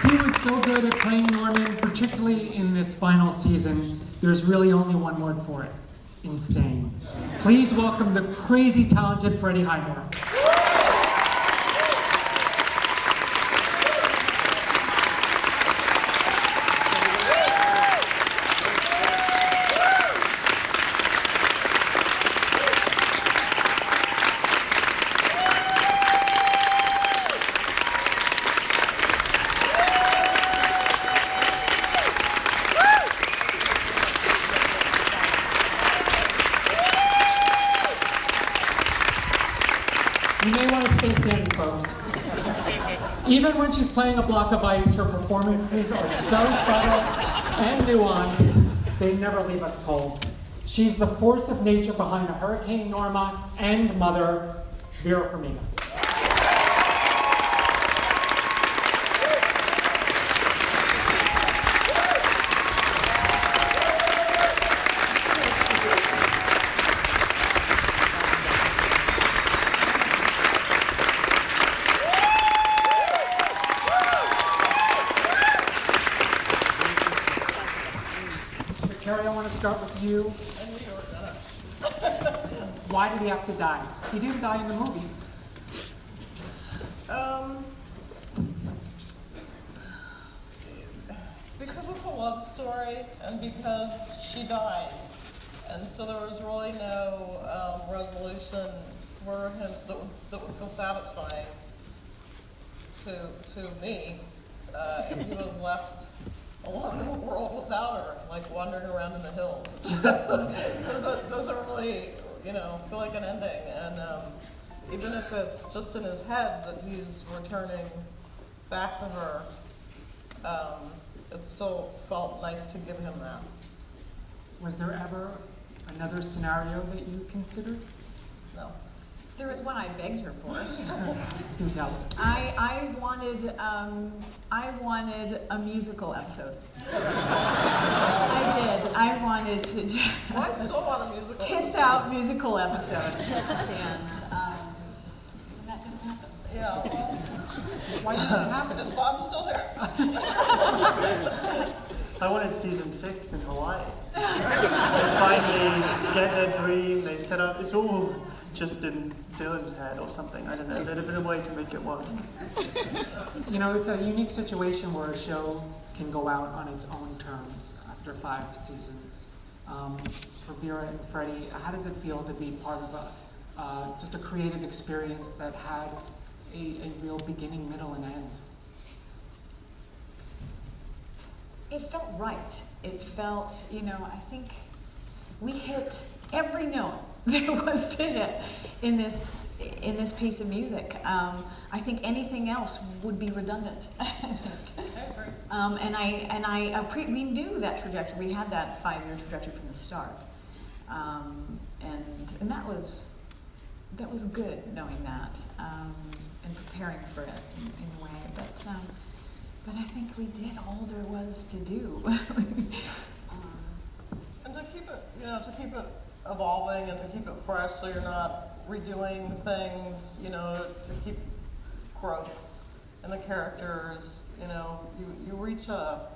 He was so good at playing Norman, particularly in this final season. There's really only one word for it: insane. Please welcome the crazy talented Freddie Highmore. You may want to stay standing, folks. Even when she's playing a block of ice, her performances are so subtle and nuanced, they never leave us cold. She's the force of nature behind Hurricane Norma and Mother, Vera Farmiga. Carrie, I want to start with you. Why did he have to die? He didn't die in the movie. Because it's a love story, and because she died, and so there was really no resolution for him that would feel satisfying to me if he was left alone in the world without her, like wandering around in the hills. It doesn't really, feel like an ending. And even if it's just in his head that he's returning back to her, it still felt nice to give him that. Was there ever another scenario that you considered? No. There was one I begged her for. Do tell. I wanted a musical episode. I did. I wanted to. Well, I still want a musical. Tits out musical episode, and that didn't happen. Yeah. Well, Why didn't it happen? is Bob still there? I wanted season 6 in Hawaii. They finally get their dream, they set up, it's all just in Dylan's head or something, I don't know, there'd have been a way to make it work. It's a unique situation where a show can go out on its own terms after 5 seasons. For Vera and Freddie, how does it feel to be part of just a creative experience that had a real beginning, middle, and end? It felt right. It felt, I think we hit every note there was to hit in this piece of music. I think anything else would be redundant. I think. We knew that trajectory. We had that 5-year trajectory from the start, and that was good knowing that and preparing for it in a way. But I think we did all there was to do. And to keep it evolving and to keep it fresh, so you're not redoing things, to keep growth in the characters. You reach a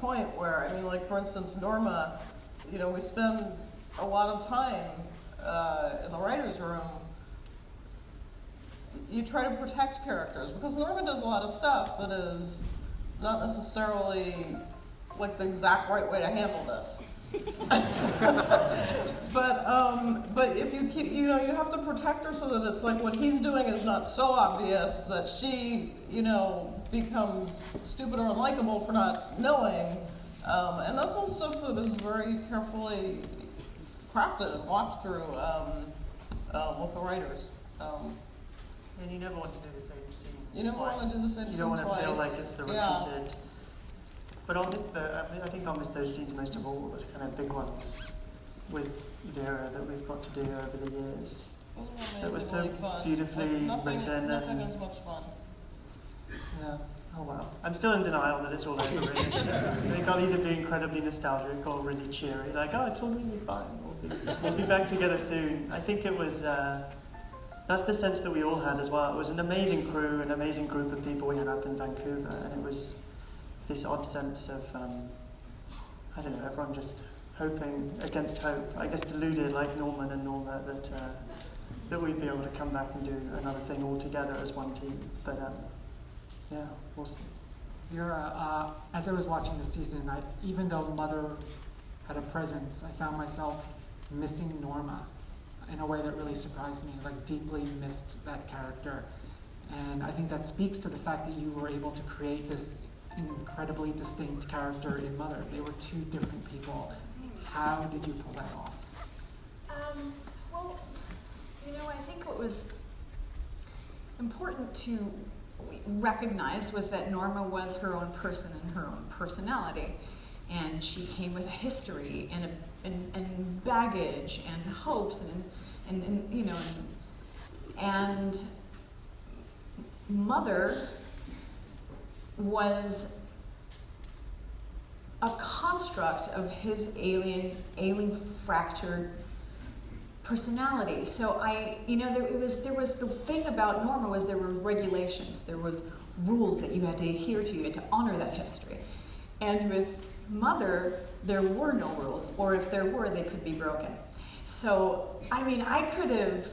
point where, like for instance, Norma, we spend a lot of time in the writer's room. You try to protect characters because Norman does a lot of stuff that is not necessarily like the exact right way to handle this. But if you keep, you have to protect her so that it's like what he's doing is not so obvious that she, becomes stupid or unlikable for not knowing. And that's all stuff that is very carefully crafted and walked through with the writers. And you never want to do the same scene. You never want to do the same scene. You don't want to twice. feel like it's the repeated. Yeah. But I think I'll miss those scenes most of all, those kind of big ones with Vera that we've got to do over the years. Those That was so really fun. beautifully written. Nothing as much fun. Yeah. Oh wow. I'm still in denial that it's all over. Really. I think I'll either be incredibly nostalgic or really cheery, like, oh, it's all really fine. We'll be back together soon. I think it was that's the sense that we all had as well. It was an amazing crew, an amazing group of people we had up in Vancouver, and it was this odd sense of, I don't know, everyone just hoping against hope. I guess deluded, like Norman and Norma, that we'd be able to come back and do another thing all together as one team. But yeah, we'll see. Vera, as I was watching the season, even though Mother had a presence, I found myself missing Norma in a way that really surprised me, like deeply missed that character. And I think that speaks to the fact that you were able to create this incredibly distinct character in Mother. They were two different people. How did you pull that off? Well, I think what was important to recognize was that Norma was her own person and her own personality. And she came with a history and baggage and hopes and Mother was a construct of his alien fractured personality. So there was the thing about Norma was there were regulations, there was rules that you had to adhere to, you had to honor that history. And with Mother, there were no rules, or if there were, they could be broken. So, I could have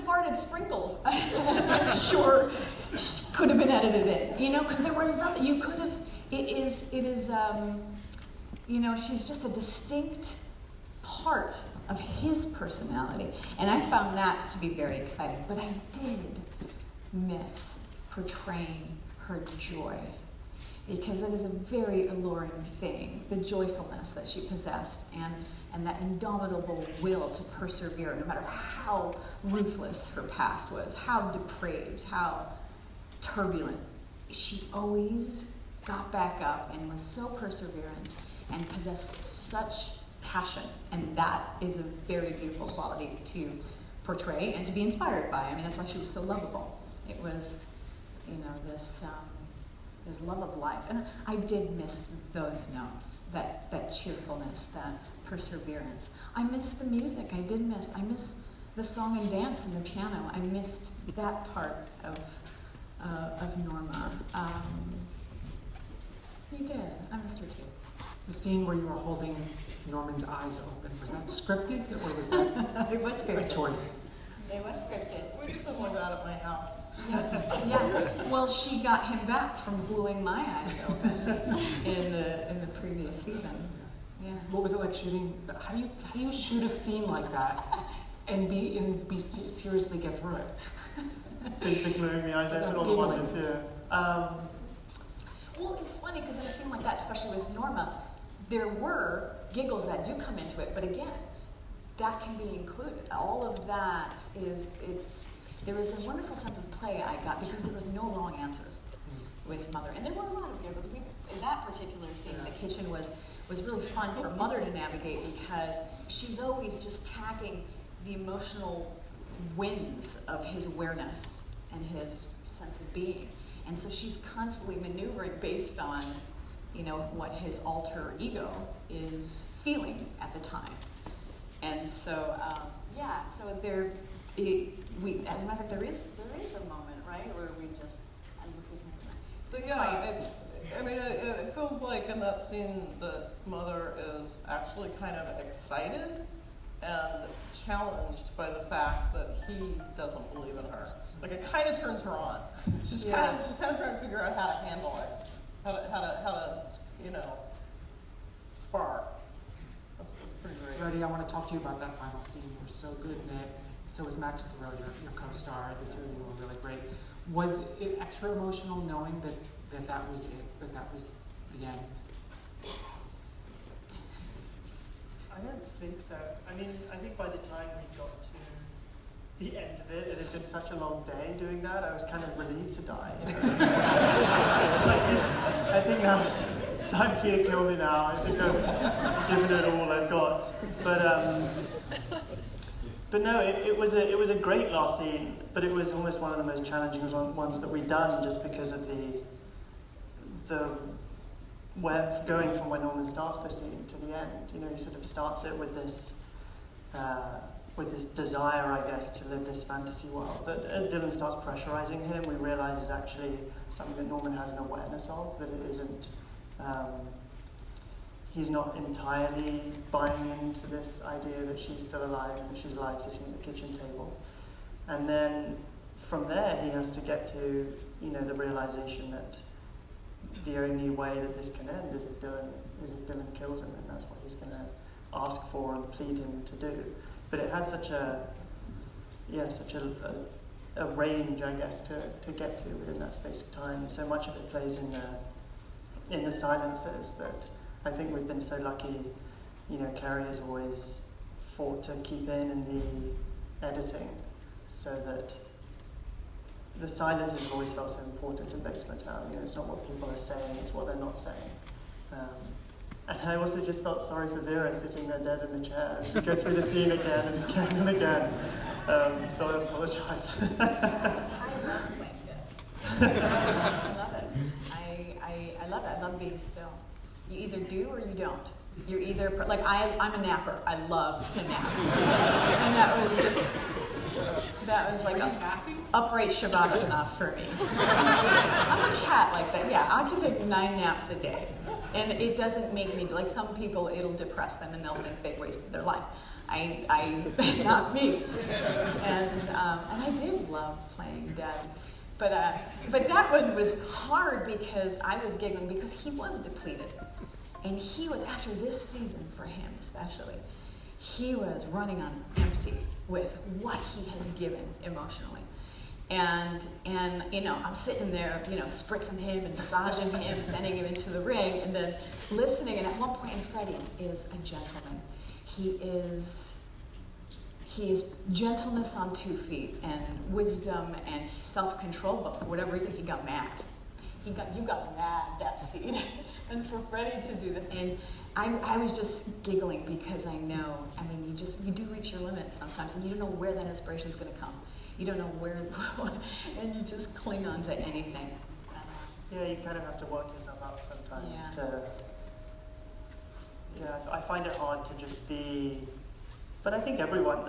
farted sprinkles. I'm sure could have been edited in, because there was nothing you could have. It is, she's just a distinct part of his personality, and I found that to be very exciting. But I did miss portraying her joy, because it is a very alluring thing, the joyfulness that she possessed, and that indomitable will to persevere, no matter how ruthless her past was, how depraved, how turbulent. She always got back up and was so perseverant and possessed such passion, and that is a very beautiful quality to portray and to be inspired by. That's why she was so lovable. It was, this love of life. And I did miss those notes, that cheerfulness, that perseverance. I missed the music. I miss the song and dance and the piano. I missed that part of Norma. You did. I missed her too. The scene where you were holding Norman's eyes open, was that scripted, or was that It was scripted. a choice? It was scripted. We just don't want that at my house. Yeah. Well, she got him back from gluing my eyes open in the previous season. Yeah. What was it like shooting? How do you shoot a scene like that and be seriously get through it? The gluing the eyes open, all the wonders here. Well, it's funny because in a scene like that, especially with Norma, there were giggles that do come into it, but again, that can be included. All of that there was a wonderful sense of play I got because there was no wrong answers with Mother. And there were a lot of giggles. In that particular scene in the kitchen was really fun for Mother to navigate because she's always just tagging the emotional winds of his awareness and his sense of being. And so she's constantly maneuvering based on, what his alter ego is feeling at the time. And so, so as a matter of fact, there is a moment, right, where we just, I look at him. But yeah, it feels like in that scene that Mother is actually kind of excited and challenged by the fact that he doesn't believe in her. Like it kind of turns her on. She's kind of trying to figure out how to handle it, how to spar. That's pretty great. Freddie, I want to talk to you about that final scene. You were so good in it. So was Max Thoreau, your co-star. The two of you were really great. Was it extra emotional knowing that was it, that was the end? I don't think so. I think by the time we got to the end of it had been such a long day doing that, I was kind of relieved to die. I think now it's time for you to kill me now. I think I've given it all I've got. But no, it was a great last scene, but it was almost one of the most challenging ones that we'd done just because of the where going from when Norman starts the scene to the end. He sort of starts it with this with this desire, I guess, to live this fantasy world that as Dylan starts pressurizing him, we realise is actually something that Norman has an awareness of, that it isn't, he's not entirely buying into this idea that she's still alive and that she's alive sitting at the kitchen table. And then from there he has to get to, you know, the realisation that the only way that this can end is if Dylan kills him, and that's what he's going to ask for and plead him to do. But it has such a range, I guess, to get to within that space of time. So much of it plays in the silences that I think we've been so lucky. You know, Kerry has always fought to keep in the editing, so that the silences have always felt so important in Bates Motel. You know, it's not what people are saying; it's what they're not saying. And I also just felt sorry for Vera sitting there dead in the chair. She'd go through the scene again and again and again. So I apologise. I love playing dead. I love it. I love it. I love being still. You either do or you don't. You're either, like, I'm a napper. I love to nap. And that was like upright Shavasana for me. I'm a cat like that. Yeah, I can take 9 naps a day. And it doesn't make me, like some people, it'll depress them and they'll think they've wasted their life. I not me. And I do love playing dead. But that one was hard because I was giggling because he was depleted. And he was, after this season for him especially, he was running on empty with what he has given emotionally. And you know, I'm sitting there, you know, spritzing him and massaging him, sending him into the ring, and then listening. And at one point, and Freddie is a gentleman. He is gentleness on 2 feet and wisdom and self-control, but for whatever reason, he got mad. You got mad that scene. And for Freddie to do that, and I was just giggling because I know, I mean, you do reach your limit sometimes, and you don't know where that inspiration is going to come. You don't know where, and you just cling on to anything. Yeah, you kind of have to work yourself up sometimes I find it hard to just be, but I think everyone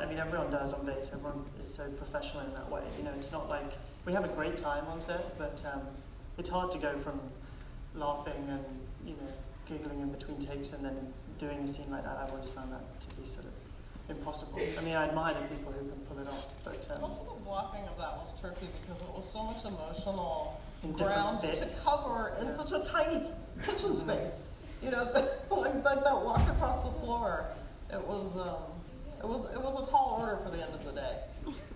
does on base. Everyone is so professional in that way. You know, it's not like, we have a great time on set, but it's hard to go from laughing and, you know, giggling in between takes and then doing a scene like that. I've always found that to be sort of impossible. I mean, I admire the people who can pull it off, but also the blocking of that was tricky because it was so much emotional in ground different to bits. cover in such a tiny kitchen space. You know, like that walk across the floor. It was a tall order for the end of the day.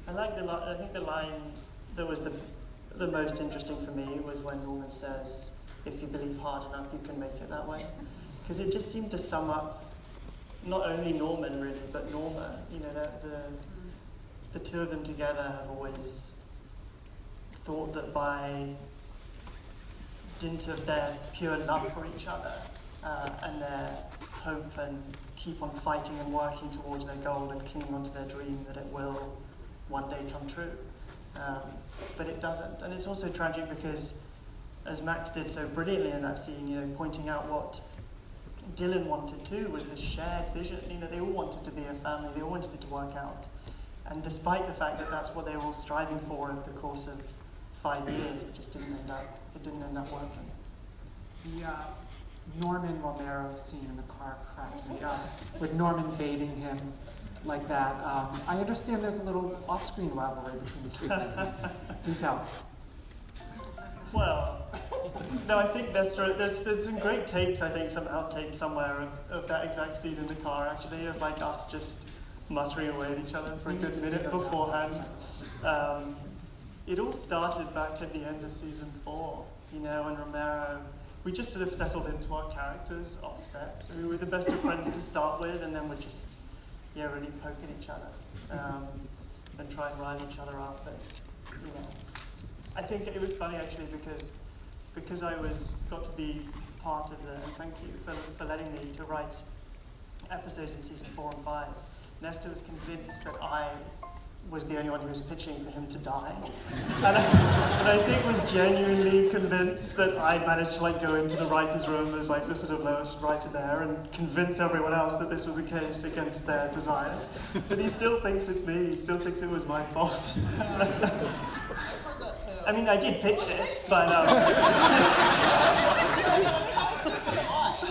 I think the line that was the most interesting for me was when Norman says, "If you believe hard enough, you can make it that way," because it just seemed to sum up not only Norman really, but Norma. You know, the two of them together have always thought that by dint of their pure love for each other and their hope and keep on fighting and working towards their goal and clinging onto their dream, that it will one day come true. But it doesn't. And it's also tragic because, as Max did so brilliantly in that scene, you know, pointing out what Dylan wanted too was this shared vision. You know, they all wanted to be a family, they all wanted it to work out. And despite the fact that that's what they were all striving for over the course of 5 years, it just didn't end up working. The Norman Romero scene in the car cracked me up, with Norman baiting him like that. I understand there's a little off-screen rivalry between the two of them. Do tell. Well, no, I think there's some great takes, I think, some outtakes somewhere of that exact scene in the car, actually, of like us just muttering away at each other for a good minute beforehand. It all started back at the end of season 4, you know, and Romero, we just sort of settled into our characters on set. We were the best of friends to start with, and then we're just, really poking each other and try and rile each other up. But, you know, I think it was funny actually because I got to be part of and thank you for letting me to write episodes in season 4 and 5. Nesta was convinced that I was the only one who was pitching for him to die. And I think was genuinely convinced that I managed to like go into the writer's room as like the sort of lowest writer there and convince everyone else that this was the case against their desires. But he still thinks it's me, he still thinks it was my fault. I've heard that too. I mean, I did pitch it, but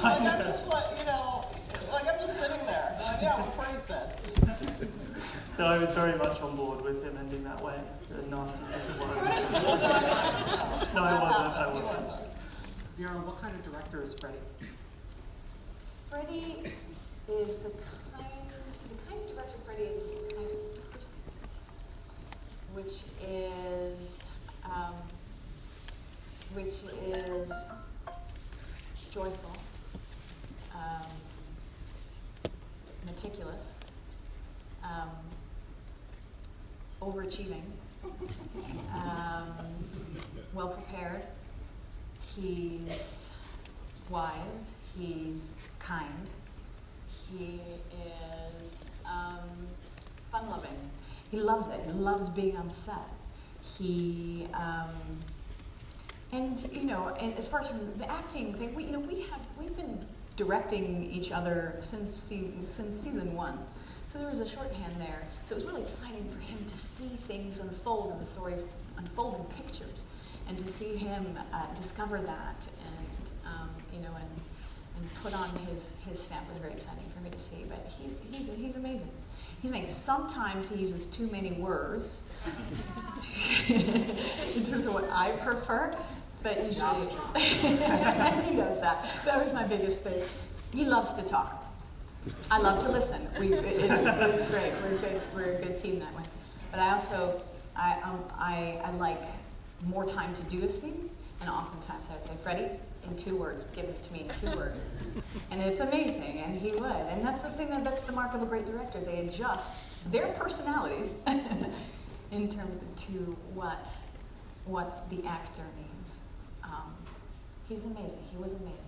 Like, I'm just like, you know, like I'm just sitting there. Like, yeah, what Freddie said. no, I was very much on board with him ending that way. The nastiness of what I did. No, I wasn't. Vera, what kind of director is Freddie? Freddie is the kind of director Freddie is the kind of person which is joyful, meticulous, overachieving, well prepared. He's wise. He's kind. He is fun-loving. He loves it. He loves being on set. He and you know, and as far as the acting thing, we've been directing each other since season 1. So there was a shorthand there. So it was really exciting for him to see things unfold and the story unfold in pictures, and to see him discover that and put on his stamp was very exciting for me to see. But he's amazing. He's amazing. Sometimes he uses too many words in terms of what I prefer, but usually he does that. That was my biggest thing. He loves to talk. I love to listen. It's great. We're a good team that way. But I also I like more time to do a scene, and oftentimes I would say, Freddie, in 2 words, give it to me in 2 words. And it's amazing, and he would. And that's the thing, that's the mark of a great director. They adjust their personalities in terms to what the actor needs. He's amazing. He was amazing.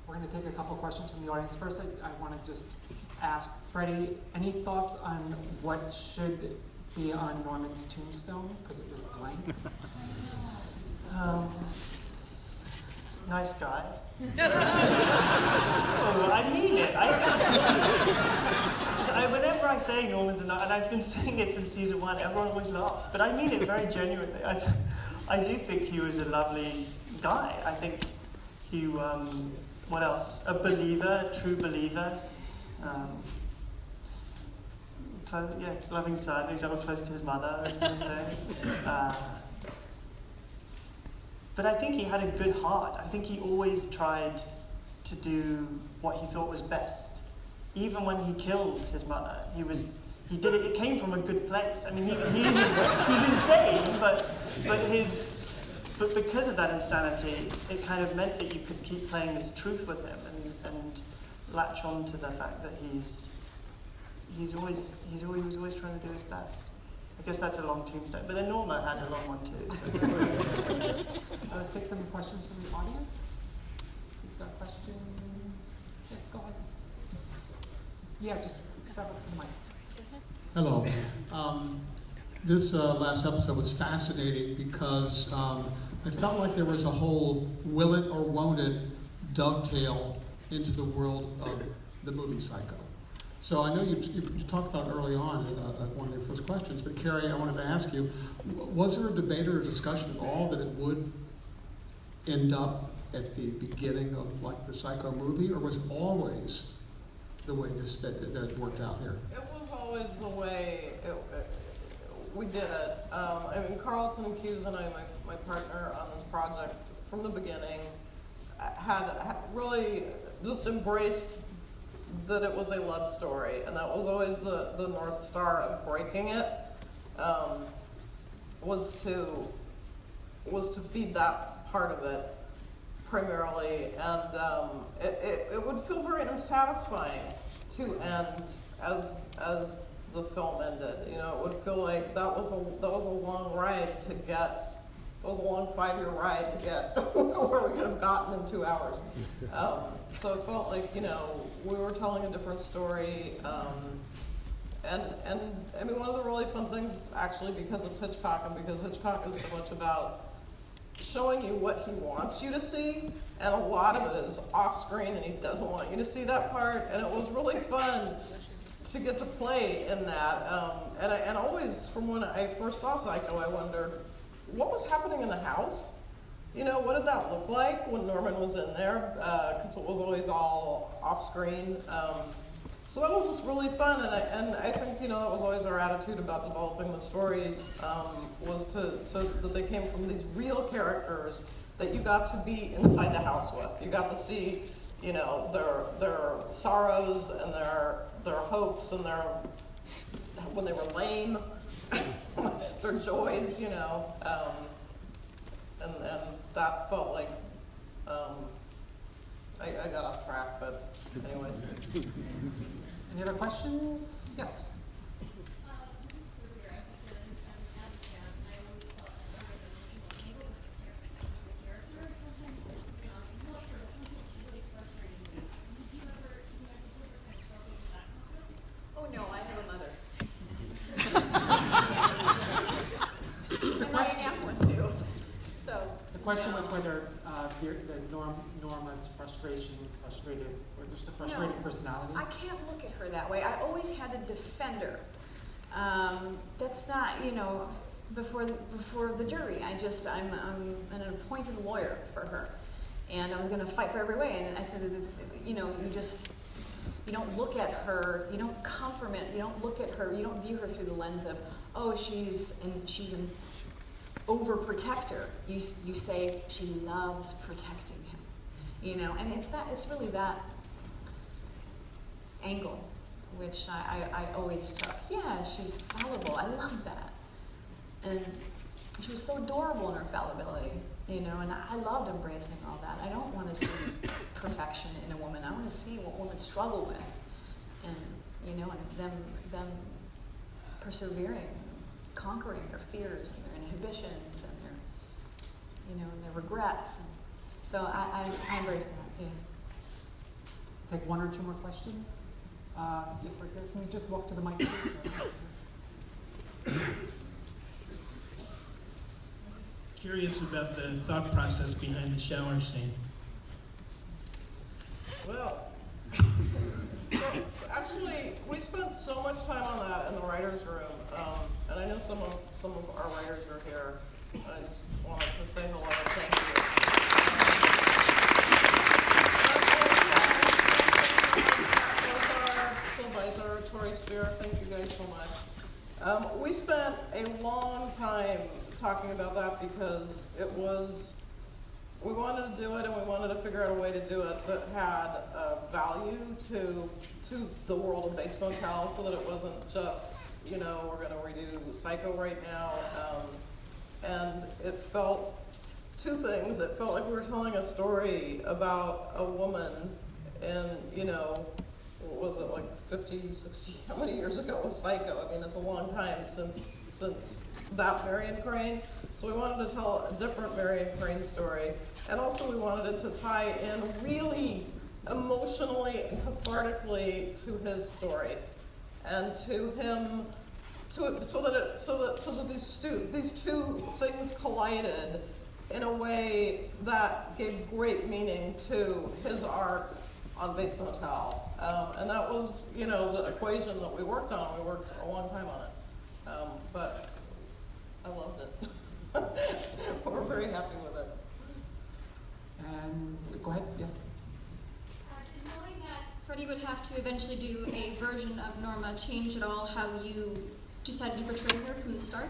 We're going to take a couple questions from the audience. First, I want to just ask Freddie, any thoughts on what should be on Norman's tombstone? Because it was blank. Nice guy. Oh, I mean it. Whenever I say Norman's and I've been saying it since season 1, everyone always laughs, but I mean it very genuinely. I do think he was a lovely guy. I think he, what else? A believer, a true believer. Loving son, for example, close to his mother, I was going to say. But I think he had a good heart. I think he always tried to do what he thought was best. Even when he killed his mother, he did it. It came from a good place. I mean, he's insane, but because of that insanity, it kind of meant that you could keep playing this truth with him and latch on to the fact that he was always trying to do his best. I guess that's a long tombstone. But then Norma had a long one too. So. Let's take some questions from the audience. Who's got questions? Yeah, go ahead. Yeah, just step up to the mic. Hello. This last episode was fascinating because I felt like there was a whole will it or won't it dovetail into the world of the movie Psycho. So I know you talked about it early on at one of your first questions, but Carrie, I wanted to ask you, was there a debate or a discussion at all that it would end up at the beginning of like the Psycho movie, or was it always the way that it worked out here? It was always the way we did it. I mean, Carlton Hughes and I, my partner on this project, from the beginning, had really just embraced that it was a love story, and that was always the North Star of breaking it, was to feed that part of it primarily, and it would feel very unsatisfying to end as the film ended. You know, it would feel like that was a long ride to get. It was a long 5-year ride to get where we could have gotten in 2 hours. So it felt like, you know, we were telling a different story, and I mean, one of the really fun things, actually, because it's Hitchcock and because Hitchcock is so much about showing you what he wants you to see, and a lot of it is off screen and he doesn't want you to see that part, and it was really fun to get to play in that. And always, from when I first saw Psycho, I wondered, what was happening in the house? You know, what did that look like when Norman was in there? Because it was always all off screen. So that was just really fun, and I think, you know, that was always our attitude about developing the stories, was that they came from these real characters that you got to be inside the house with. You got to see, you know, their sorrows and their hopes and when they were lame, their joys, you know, and that felt like, I got off track, but anyways. Any other questions? Yes. Oh no, I have a mother. And I am one too. So. The question was whether Norma's frustrated, or just the frustrated personality. I can't look at her that way. I always had to defend her. That's not, you know, before the jury. I'm an appointed lawyer for her, and I was going to fight for every way. And I said, you know, you don't look at her, you don't comfort, you don't look at her, you don't view her through the lens of, oh, she's an overprotector. You say she loves protecting him, you know, and it's really that angle, which I always took. Yeah, she's fallible. I love that. And she was so adorable in her fallibility, you know, and I loved embracing all that. I don't want to see perfection in a woman. I want to see what women struggle with, and, you know, and them persevering, conquering their fears and their inhibitions and their, you know, and their regrets. And so I embrace that, yeah. Take one or two more questions. Yes, right there. Can you just walk to the mic, please? Curious about the thought process behind the shower scene. Well, actually, we spent so much time on that in the writers' room, and I know some of our writers are here. I just wanted to say hello and thank you. Phil Beiser, Tori Spear, thank you guys so much. We spent a long time talking about that because we wanted to do it, and we wanted to figure out a way to do it that had value to the world of Bates Motel, so that it wasn't just, you know, we're going to redo Psycho right now. And it felt two things. It felt like we were telling a story about a woman, and, you know, what was it, like 50, 60, how many years ago was Psycho? I mean, it's a long time since that Marion Crane. So we wanted to tell a different Marion Crane story. And also we wanted it to tie in really emotionally and cathartically to his story. And to him, so that these two things collided in a way that gave great meaning to his arc on Bates Motel. And that was, you know, the equation that we worked on. We worked a long time on it. But I loved it. We're very happy with it. And go ahead, yes. Did knowing that Freddie would have to eventually do a version of Norma change at all how you decided to portray her from the start?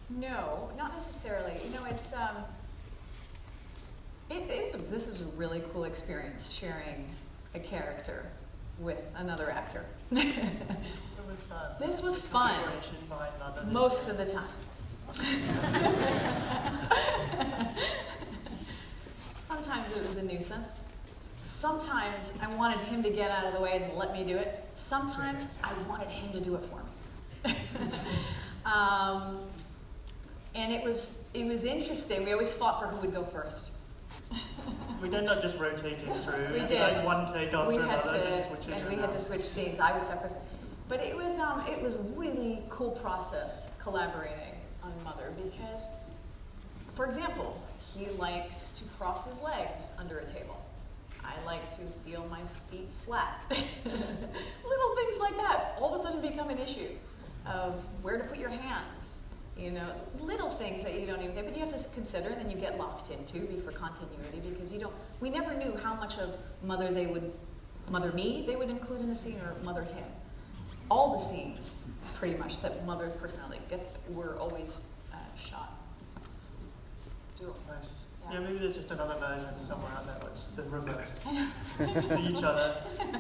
No, not necessarily. You know, it's this is a really cool experience, sharing a character with another actor. It was fun. This was fun most of the time. Sometimes it was a nuisance. Sometimes I wanted him to get out of the way and let me do it. Sometimes I wanted him to do it for me. And it was interesting. We always fought for who would go first. We did not just rotating through. We It's did. like one take after We had another, just to, switching and we around. had to switch scenes. I would start first, but it was really cool process collaborating on Mother because, for example, he likes to cross his legs under a table. I like to feel my feet flat. Little things like that all of a sudden become an issue of where to put your hands. You know, little things that you don't even say, but you have to consider, and then you get locked into for continuity because we never knew how much of Mother they would include in the scene or Mother him. All the scenes, pretty much, that Mother personality gets were always shot. Nice. Yeah. Yeah, maybe there's just another version somewhere out there, where it's the reverse. Each other.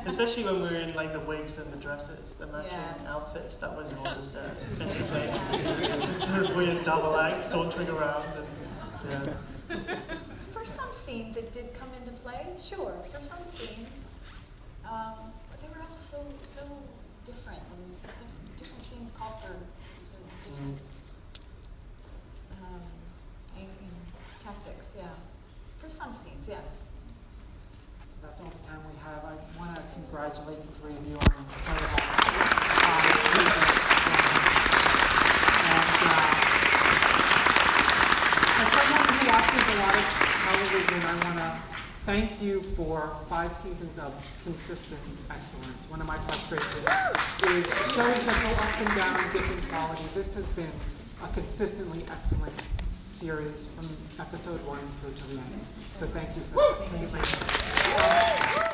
Especially when we're in like the wigs and the dresses, the matching outfits, that was always entertaining. This sort of weird double act sauntering around. And, yeah. For some scenes, it did come into play, sure. For some scenes, but they were all so different, and different scenes called for different tactics. Yeah, for some scenes, yes. So that's all the time we have. I want to congratulate the three of you on the season. And as someone who watches a lot of television, I want to thank you for 5 seasons of consistent excellence. One of my frustrations is shows that go up and down, different quality. This has been a consistently excellent series from episode 1 through to the end. So thank you for that.